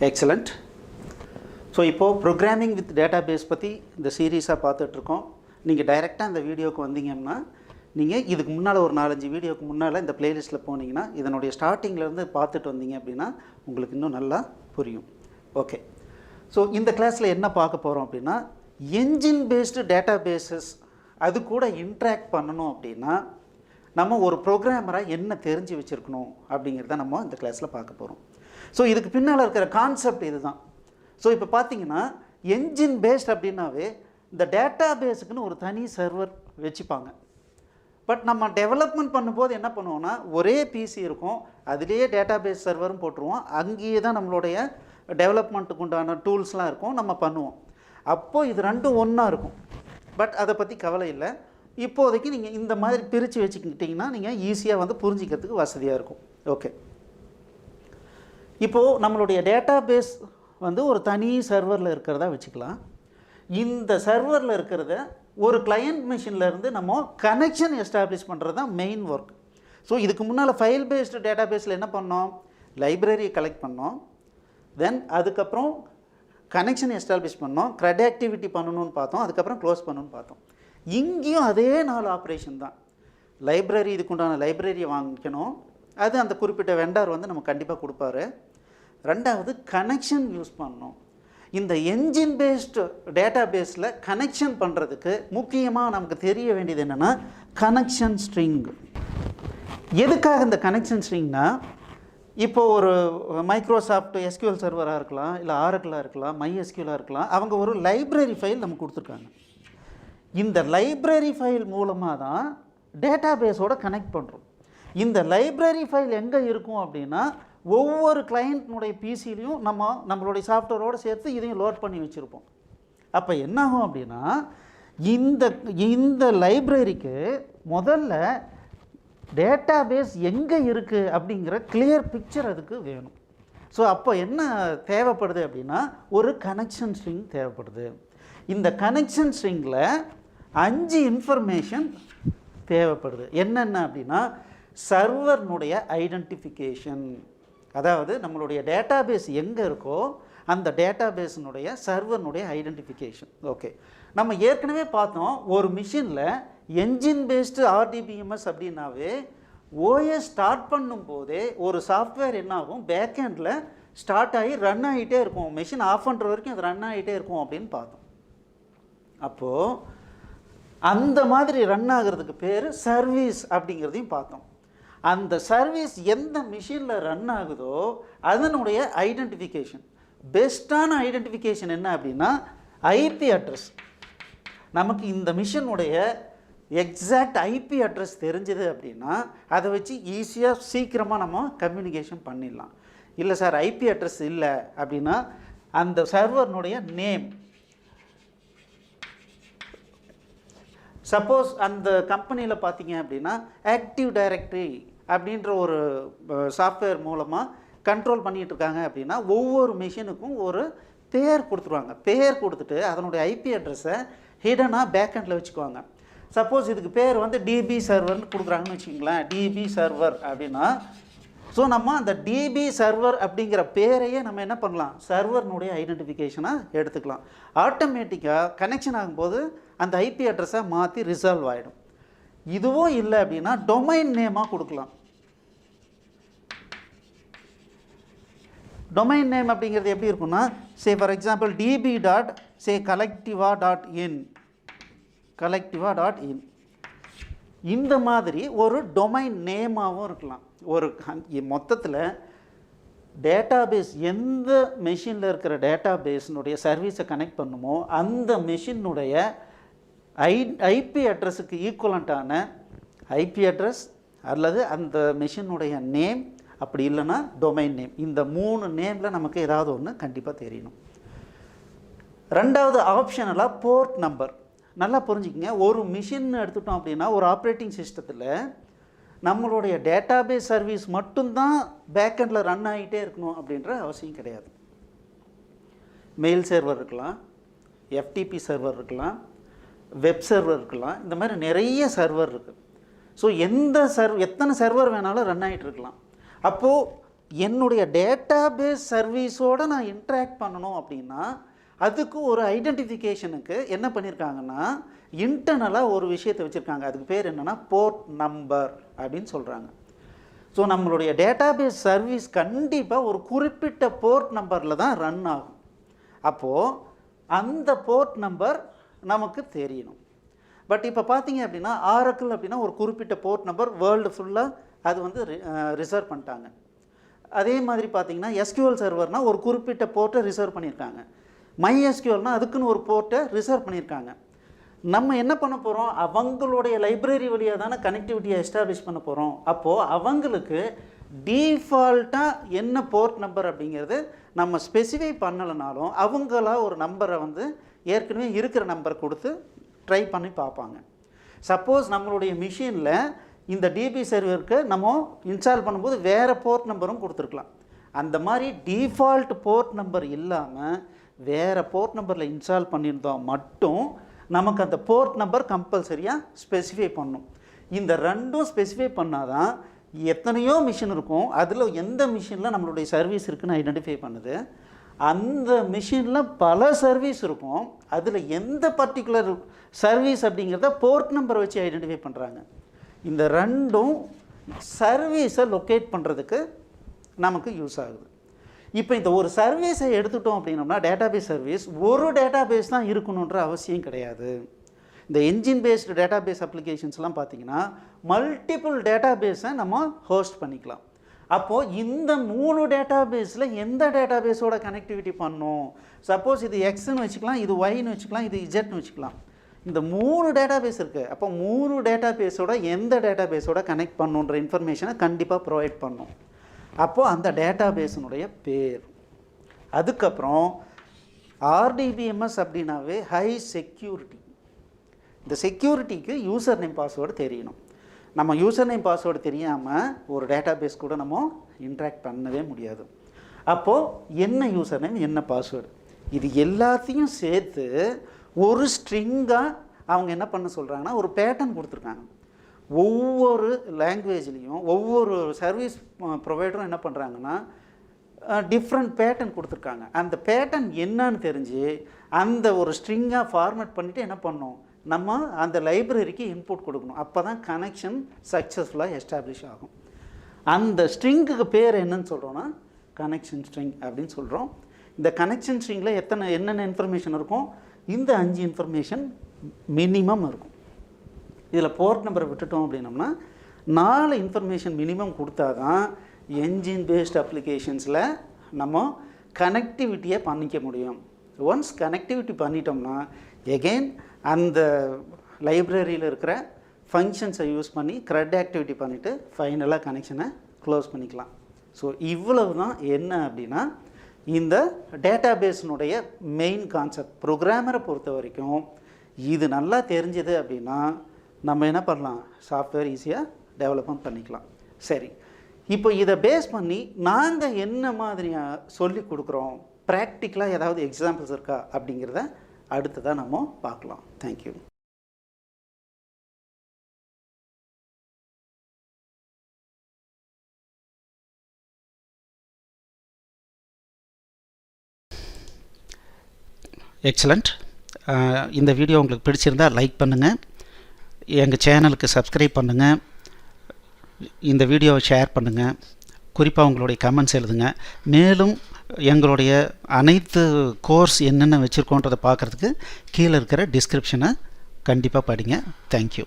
Excellent. So இப்போது programming with database பற்றி இந்த சீரீஸாக பார்த்துட்ருக்கோம். நீங்கள் டைரெக்டாக இந்த வீடியோவுக்கு வந்தீங்கன்னா நீங்கள் இதுக்கு முன்னால் ஒரு 4-5 வீடியோக்கு முன்னால் இந்த ப்ளேலிஸ்ட்டில் போனீங்கன்னா இதனுடைய ஸ்டார்டிங்லேருந்து பார்த்துட்டு வந்தீங்க அப்படின்னா உங்களுக்கு இன்னும் நல்லா புரியும். ஓகே, ஸோ இந்த கிளாஸில் என்ன பார்க்க போகிறோம் அப்படின்னா, என்ஜின் பேஸ்டு டேட்டாபேஸஸ் அது கூட இன்ட்ராக்ட் பண்ணணும் அப்படின்னா நம்ம ஒரு ப்ரோக்ராமராக என்ன தெரிஞ்சு வச்சுருக்கணும் அப்படிங்கிறத நம்ம இந்த கிளாஸில் பார்க்க போகிறோம். ஸோ இதுக்கு பின்னால் இருக்கிற கான்செப்ட் இது தான். ஸோ இப்போ பார்த்தீங்கன்னா என்ஜின் பேஸ்ட் அப்படின்னாவே இந்த டேட்டா பேஸுக்குன்னு ஒரு தனி சர்வர் வச்சுப்பாங்க. பட் நம்ம டெவலப்மெண்ட் பண்ணும்போது என்ன பண்ணுவோம்னா, ஒரே பிசி இருக்கும், அதுலேயே டேட்டா பேஸ் சர்வரும் போட்டுருவோம், அங்கேயே தான் நம்மளுடைய டெவலப்மெண்ட்டுக்கு உண்டான டூல்ஸ்லாம் இருக்கும், நம்ம பண்ணுவோம். அப்போது இது ரெண்டும் ஒன்றா இருக்கும். பட் அதை பற்றி கவலை இல்லை. இப்போதைக்கு நீங்கள் இந்த மாதிரி பிரித்து வச்சுக்கிட்டிங்கன்னா நீங்கள் ஈஸியாக வந்து புரிஞ்சிக்கிறதுக்கு வசதியாக இருக்கும். ஓகே, இப்போது நம்மளுடைய டேட்டா பேஸ் வந்து ஒரு தனி சர்வரில் இருக்கிறதா வச்சுக்கலாம். இந்த சர்வரில் இருக்கிறத ஒரு கிளையண்ட் மிஷின்லேருந்து நம்ம கனெக்ஷன் எஸ்டாப்ளிஷ் பண்ணுறது தான் மெயின் ஒர்க். ஸோ இதுக்கு முன்னால் ஃபைல் பேஸ்டு டேட்டா பேஸில் என்ன பண்ணோம், லைப்ரரியை கலெக்ட் பண்ணோம், தென் அதுக்கப்புறம் கனெக்ஷன் எஸ்டாப்ளிஷ் பண்ணோம், க்ரெட் ஆக்டிவிட்டி பண்ணணும்னு பார்த்தோம், அதுக்கப்புறம் க்ளோஸ் பண்ணணும்னு பார்த்தோம். இங்கேயும் அதே 4 ஆப்ரேஷன் தான். லைப்ரரி, இதுக்குண்டான லைப்ரரியை வாங்கிக்கணும், அது அந்த குறிப்பிட்ட வெண்டார் வந்து நம்ம கண்டிப்பாக கொடுப்பாரு. ரெண்டாவது கனெக்ஷன் யூஸ் பண்ணணும். இந்த என்ஜின் பேஸ்டு டேட்டா பேஸில் கனெக்ஷன் பண்ணுறதுக்கு முக்கியமாக நமக்கு தெரிய வேண்டியது என்னென்னா கனெக்ஷன் ஸ்ட்ரிங். எதுக்காக இந்த கனெக்ஷன் ஸ்ட்ரிங்னா, இப்போது ஒரு மைக்ரோசாஃப்ட் எஸ்கியூஎல் சர்வராக இருக்கலாம், இல்லை ஆரக்கிளாக இருக்கலாம், MySQL இருக்கலாம், அவங்க ஒரு லைப்ரரி ஃபைல் நமக்கு கொடுத்துருக்காங்க. இந்த லைப்ரரி ஃபைல் மூலமாக தான் டேட்டா பேஸோடு கனெக்ட் பண்ணுறோம். இந்த லைப்ரரி ஃபைல் எங்கே இருக்கும் அப்படின்னா, ஒவ்வொரு கிளையண்ட்னுடைய பிசிலையும் நம்மளுடைய சாஃப்ட்வேரோடு சேர்த்து இதையும் லோட் பண்ணி வச்சுருப்போம். அப்போ என்னாகும் அப்படின்னா, இந்த லைப்ரரிக்கு முதல்ல டேட்டா பேஸ் எங்கே இருக்குது அப்படிங்கிற கிளியர் பிக்சர் அதுக்கு வேணும். ஸோ அப்போ என்ன தேவைப்படுது அப்படின்னா, ஒரு கனெக்ஷன் ஸ்ட்ரிங் தேவைப்படுது. இந்த கனெக்ஷன் ஸ்ட்ரிங்கில் 5 இன்ஃபர்மேஷன் தேவைப்படுது. என்னென்ன அப்படின்னா, சர்வர்னுடைய ஐடென்டிஃபிகேஷன், அதாவது நம்மளுடைய டேட்டா பேஸ் எங்கே இருக்கோ அந்த டேட்டா பேஸினுடைய சர்வர்னுடைய ஐடென்டிஃபிகேஷன். ஓகே, நம்ம ஏற்கனவே பார்த்தோம், ஒரு மிஷினில் என்ஜின் பேஸ்டு RDBMS அப்படின்னாவே OS ஸ்டார்ட் பண்ணும்போதே ஒரு சாஃப்ட்வேர் என்ன ஆகும், பேக்கெண்டில் ஸ்டார்ட் ஆகி ரன் ஆகிட்டே இருக்கும், மிஷின் ஆஃப் பண்ணுற வரைக்கும் அது ரன் ஆகிட்டே இருக்கும் அப்படின்னு பார்த்தோம். அப்போது அந்த மாதிரி ரன் ஆகிறதுக்கு பேர் சர்வீஸ் அப்படிங்கிறதையும் பார்த்தோம். அந்த சர்வீஸ் எந்த மிஷினில் ரன் ஆகுதோ அதனுடைய ஐடென்டிஃபிகேஷன், பெஸ்ட்டான ஐடென்டிஃபிகேஷன் என்ன அப்படின்னா ஐபி அட்ரஸ். நமக்கு இந்த மிஷினுடைய எக்ஸாக்ட் ஐபி அட்ரஸ் தெரிஞ்சது அப்படின்னா அதை வச்சு ஈஸியாக சீக்கிரமாக நம்ம கம்யூனிகேஷன் பண்ணிடலாம். இல்லை சார் ஐபி அட்ரஸ் இல்லை அப்படின்னா அந்த சர்வர்னுடைய நேம், சப்போஸ் அந்த கம்பெனியில் பார்த்தீங்க அப்படின்னா ஆக்டிவ் டைரக்டரி அப்படின்ற ஒரு சாஃப்ட்வேர் மூலமாக கண்ட்ரோல் பண்ணிகிட்டு இருக்காங்க அப்படின்னா ஒவ்வொரு மிஷினுக்கும் ஒரு பேர் கொடுத்துருவாங்க. பேர் கொடுத்துட்டு அதனுடைய ஐபி அட்ரஸை ஹிடனாக பேக்கெண்டில் வச்சுக்குவாங்க. சப்போஸ் இதுக்கு பேர் வந்து டிபி சர்வர்னு கொடுக்குறாங்கன்னு வச்சுக்கிங்களேன், டிபி சர்வர் அப்படின்னா, ஸோ நம்ம அந்த டிபி சர்வர் அப்படிங்கிற பேரையே நம்ம என்ன பண்ணலாம், சர்வர்னுடைய ஐடென்டிஃபிகேஷனாக எடுத்துக்கலாம். ஆட்டோமேட்டிக்காக கனெக்ஷன் ஆகும்போது அந்த ஐபி அட்ரஸை மாற்றி ரிசால்வ் ஆகிடும். இதுவும் இல்லை அப்படின்னா டொமைன் நேமாக கொடுக்கலாம். டொமைன் நேம் அப்படிங்கிறது எப்படி இருக்குன்னா, சே ஃபார் எக்ஸாம்பிள் db.collectiva.in இந்த மாதிரி ஒரு டொமைன் நேமாகவும் இருக்கலாம். ஒரு மொத்தத்தில் டேட்டாபேஸ் எந்த மெஷினில் இருக்கிற டேட்டாபேஸினுடைய சர்வீஸை கனெக்ட் பண்ணுமோ அந்த மெஷினுடைய ஐபி அட்ரஸுக்கு ஈக்குவலண்ட்டான ஐபி அட்ரஸ் அல்லது அந்த மெஷினுடைய நேம், அப்படி இல்லைன்னா டொமைன் நேம். இந்த 3 நேமில் நமக்கு ஏதாவது ஒன்று கண்டிப்பாக தெரியணும். ரெண்டாவது ஆப்ஷனலாக போர்ட் நம்பர். நல்லா புரிஞ்சுக்கங்க, ஒரு மிஷின் எடுத்துட்டோம் அப்படின்னா ஒரு ஆப்ரேட்டிங் சிஸ்டத்தில் நம்மளுடைய டேட்டாபேஸ் சர்வீஸ் மட்டும்தான் பேக்கெண்டில் ரன் ஆகிட்டே இருக்கணும் அப்படின்ற அவசியம் கிடையாது. மெயில் சர்வர் இருக்கலாம், FTP சர்வர் இருக்கலாம், வெப் சர்வர் இருக்கலாம், இந்த மாதிரி நிறைய சர்வர் இருக்குது. ஸோ எத்தனை சர்வர் வேணாலும் ரன் ஆகிட்டு இருக்கலாம். அப்போது என்னுடைய டேட்டாபேஸ் சர்வீஸோடு நான் இன்ட்ராக்ட் பண்ணணும் அப்படின்னா அதுக்கு ஒரு ஐடென்டிஃபிகேஷனுக்கு என்ன பண்ணியிருக்காங்கன்னா இன்டர்னலாக ஒரு விஷயத்தை வச்சுருக்காங்க. அதுக்கு பேர் என்னென்னா போர்ட் நம்பர் அப்படின்னு சொல்கிறாங்க. ஸோ நம்மளுடைய டேட்டாபேஸ் சர்வீஸ் கண்டிப்பாக ஒரு குறிப்பிட்ட போர்ட் நம்பரில் தான் ரன் ஆகும். அப்போது அந்த போர்ட் நம்பர் நமக்கு தெரியணும். பட் இப்போ பார்த்தீங்க அப்படின்னா ஆரக்கிள் அப்படின்னா ஒரு குறிப்பிட்ட போர்ட் நம்பர் வேர்ல்டு ஃபுல்லாக அது வந்து ரிசர்வ் பண்ணிட்டாங்க. அதே மாதிரி பார்த்தீங்கன்னா எஸ்கியூஎல் சர்வர்னால் ஒரு குறிப்பிட்ட போர்ட்டை ரிசர்வ் பண்ணியிருக்காங்க. MySQLனால் அதுக்குன்னு ஒரு போர்ட்டை ரிசர்வ் பண்ணியிருக்காங்க. நம்ம என்ன பண்ண போகிறோம், அவங்களுடைய லைப்ரரி வழியாக தானே கனெக்டிவிட்டியை எஸ்டாப்ளிஷ் பண்ண போகிறோம். அப்போது அவங்களுக்கு டீஃபால்ட்டாக என்ன போர்ட் நம்பர் அப்படிங்கிறது நம்ம ஸ்பெசிஃபை பண்ணலைனாலும் அவங்களா ஒரு நம்பரை வந்து ஏற்கனவே இருக்கிற நம்பர் கொடுத்து ட்ரை பண்ணி பார்ப்பாங்க. சப்போஸ் நம்மளுடைய மிஷினில் இந்த டிபி சர்வருக்கு நம்ம இன்ஸ்டால் பண்ணும்போது வேறு போர்ட் நம்பரும் கொடுத்துருக்கலாம். அந்த மாதிரி டிஃபால்ட் போர்ட் நம்பர் இல்லாமல் வேறு போர்ட் நம்பரில் இன்ஸ்டால் பண்ணியிருந்தோம் மட்டும் நமக்கு அந்த போர்ட் நம்பர் கம்பல்சரியாக ஸ்பெசிஃபை பண்ணும். இந்த ரெண்டும் ஸ்பெசிஃபை பண்ணால் தான் எத்தனையோ மிஷின் இருக்கும், அதில் எந்த மிஷினில் நம்மளுடைய சர்வீஸ் இருக்குதுன்னு ஐடென்டிஃபை பண்ணுது. அந்த மிஷினில் பல சர்வீஸ் இருக்கும், அதில் எந்த பர்டிகுலர் சர்வீஸ் அப்படிங்கிறத போர்ட் நம்பர் வச்சு ஐடென்டிஃபை பண்ணுறாங்க. இந்த ரெண்டும் சர்வீஸை லொக்கேட் பண்ணுறதுக்கு நமக்கு யூஸ் ஆகுது. இப்போ இந்த ஒரு சர்வீஸை எடுத்துட்டோம் அப்படின்னோம்னா டேட்டாபேஸ் சர்வீஸ் ஒரு டேட்டாபேஸ் தான் இருக்கணுன்ற அவசியம் கிடையாது. இந்த என்ஜின் பேஸ்டு டேட்டாபேஸ் அப்ளிகேஷன்ஸ்லாம் பார்த்திங்கன்னா மல்டிபிள் டேட்டாபேஸை நம்ம ஹோஸ்ட் பண்ணிக்கலாம். அப்போது இந்த 3 டேட்டாபேஸில் எந்த டேட்டாபேஸோட கனெக்டிவிட்டி பண்ணணும், சப்போஸ் இது எக்ஸ்ன்னு வச்சுக்கலாம், இது ஒய்ன்னு வச்சுக்கலாம், இது இஜெட்னு வச்சுக்கலாம். இந்த 3 டேட்டாபேஸ் இருக்குது. அப்போ 3 டேட்டாபேஸோட எந்த டேட்டாபேஸோட கனெக்ட் பண்ணுன்ற இன்ஃபர்மேஷனை கண்டிப்பாக ப்ரொவைட் பண்ணும். அப்போது அந்த டேட்டாபேஸினுடைய பேர். அதுக்கப்புறம் RDBMS அப்படின்னாவே ஹை செக்யூரிட்டி. இந்த செக்யூரிட்டிக்கு யூசர் நேம் பாஸ்வேர்டு தெரியணும். நம்ம யூசர் நேம் பாஸ்வேர்டு தெரியாமல் ஒரு டேட்டாபேஸ் கூட நம்ம இன்ட்ராக்ட் பண்ணவே முடியாது. அப்போது என்ன யூசர் நேம் என்ன பாஸ்வேர்டு இது எல்லாத்தையும் சேர்த்து ஒரு ஸ்ட்ரிங்காக அவங்க என்ன பண்ண சொல்கிறாங்கன்னா ஒரு பேட்டர்ன் கொடுத்துருக்காங்க. ஒவ்வொரு லாங்குவேஜ்லேயும் ஒவ்வொரு சர்வீஸ் ப்ரொவைடரும் என்ன பண்ணுறாங்கன்னா டிஃப்ரெண்ட் பேட்டர்ன் கொடுத்துருக்காங்க. அந்த பேட்டர்ன் என்னன்னு தெரிஞ்சு அந்த ஒரு ஸ்ட்ரிங்காக ஃபார்மேட் பண்ணிவிட்டு என்ன பண்ணணும், நம்ம அந்த லைப்ரரிக்கு இன்புட் கொடுக்கணும். அப்போ தான் கனெக்ஷன் சக்ஸஸ்ஃபுல்லாக எஸ்டாப்ளிஷ் ஆகும். அந்த ஸ்ட்ரிங்குக்கு பேர் என்னன்னு சொல்கிறோன்னா கனெக்ஷன் ஸ்ட்ரிங் அப்படின்னு சொல்கிறோம். இந்த கனெக்ஷன் ஸ்ட்ரிங்கில் என்னென்ன இன்ஃபர்மேஷன் இருக்கும், இந்த 5 இன்ஃபர்மேஷன் மினிமம் இருக்கும். இதில் போர்ட் நம்பரை விட்டுட்டோம் அப்படின்னோம்னா 4 இன்ஃபர்மேஷன் மினிமம் கொடுத்தா தான் என்ஜின் பேஸ்ட் அப்ளிகேஷன்ஸில் நம்ம கனெக்டிவிட்டியை பண்ணிக்க முடியும். ஒன்ஸ் கனெக்டிவிட்டி பண்ணிட்டோம்னா எகெயின் அந்த லைப்ரரியில் இருக்கிற ஃபங்க்ஷன்ஸை யூஸ் பண்ணி க்ரெட் ஆக்டிவிட்டி பண்ணிவிட்டு ஃபைனலாக கனெக்ஷனை க்ளோஸ் பண்ணிக்கலாம். ஸோ இவ்வளவு தான் என்ன அப்படின்னா இந்த டேட்டாபேஸினுடைய மெயின் கான்செப்ட். ப்ரோக்ராமரை பொறுத்த வரைக்கும் இது நல்லா தெரிஞ்சது அப்படின்னா நம்ம என்ன பண்ணலாம், சாஃப்ட்வேர் ஈஸியாக டெவலப்மெண்ட் பண்ணிக்கலாம். சரி, இப்போ இதை பேஸ் பண்ணி நாங்கள் என்ன மாதிரியாக சொல்லி கொடுக்குறோம், ப்ராக்டிக்கலாக ஏதாவது எக்ஸாம்பிள்ஸ் இருக்கா அப்படிங்கிறத அடுத்ததாக நம்ம பார்க்கலாம். தேங்க்யூ. எக்ஸலண்ட். இந்த வீடியோ உங்களுக்கு பிடிச்சிருந்தால் லைக் பண்ணுங்கள், எங்கள் சேனலுக்கு சப்ஸ்கிரைப் பண்ணுங்கள், இந்த வீடியோவை ஷேர் பண்ணுங்கள், குறிப்பாக உங்களுடைய கமெண்ட்ஸ் எழுதுங்க. மேலும் எங்களுடைய அனைத்து கோர்ஸ் என்னென்ன வச்சுருக்கோன்றதை பார்க்குறதுக்கு கீழே இருக்கிற டிஸ்கிரிப்ஷனை கண்டிப்பாக படிங்க. தேங்க்யூ.